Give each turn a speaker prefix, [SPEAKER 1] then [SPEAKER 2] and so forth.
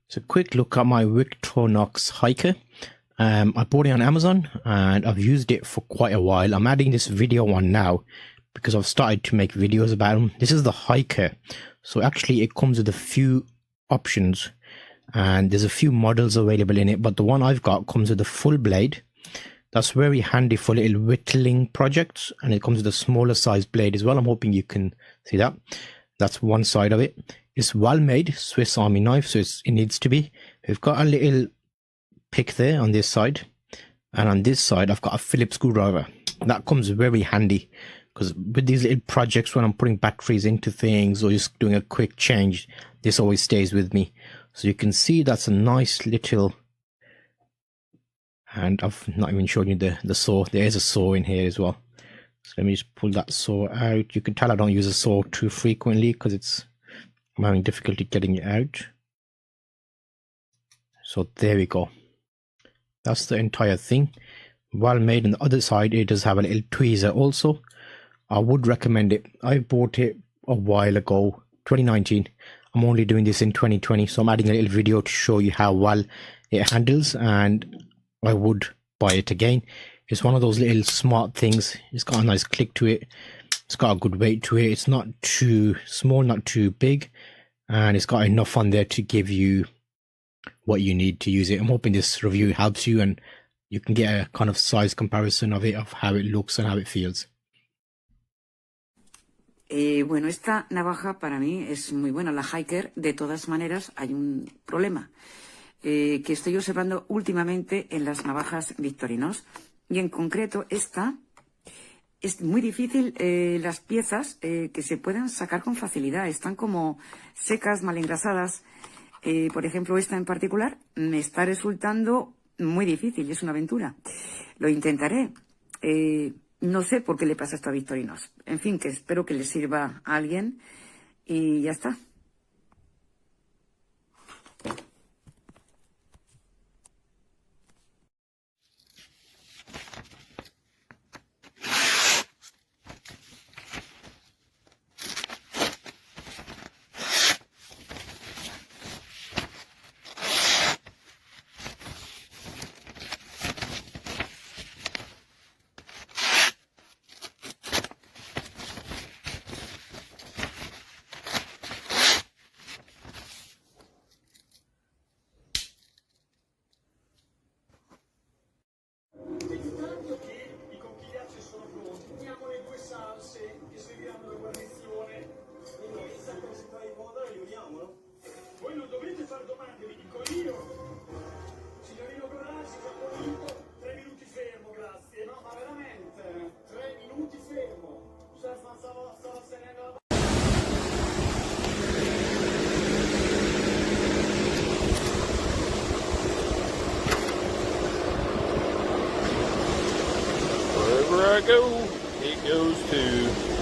[SPEAKER 1] So quick look at my Victorinox hiker. I bought it on Amazon and I've used it for quite a while. I'm adding this video on now because I've started to make videos about them. This is the hiker. So actually it comes with a few options and there's a few models available in it, but the one I've got comes with a full blade. That's very handy for little whittling projects, and it comes with a smaller size blade as well. I'm hoping you can see that. That's one side of it. It's well made, Swiss Army knife, so it needs to be. We've got a little pick there on this side, and on this side I've got a Phillips screwdriver. That comes very handy because with these little projects, when I'm putting batteries into things or just doing a quick change, this always stays with me. So you can see that's a nice little, and I've not even shown you the saw. There is a saw in here as well. So let me just pull that saw out. You can tell I don't use a saw too frequently because I'm having difficulty getting it out. So there we go. That's the entire thing. Well made. On the other side, it does have a little tweezer also. I would recommend it. I bought it a while ago, 2019. I'm only doing this in 2020, so I'm adding a little video to show you how well it handles, and I would buy it again. It's one of those little smart things. It's got a nice click to it. It's got a good weight to it. It's not too small, not too big, and it's got enough on there to give you what you need to use it. I'm hoping this review helps you and you can get a kind of size comparison of it, of how it looks and how it feels.
[SPEAKER 2] Bueno, esta navaja para mí es muy buena, la hiker. De todas maneras, hay un problema que estoy observando últimamente en las navajas Victorinox. Y en concreto, esta es muy difícil, las piezas que se puedan sacar con facilidad. Están como secas, mal engrasadas. Por ejemplo, esta en particular me está resultando muy difícil y es una aventura. Lo intentaré. No sé por qué le pasa esto a Victorinox. En fin, que espero que le sirva a alguien y ya está.
[SPEAKER 3] Voi non dovete far domande, vi dico io. Signorino Corazzi, Giaconito, 3 minuti fermo, grazie. No, ma veramente, 3 minuti fermo. Stavo tenendo la...
[SPEAKER 4] Wherever I go, it goes too.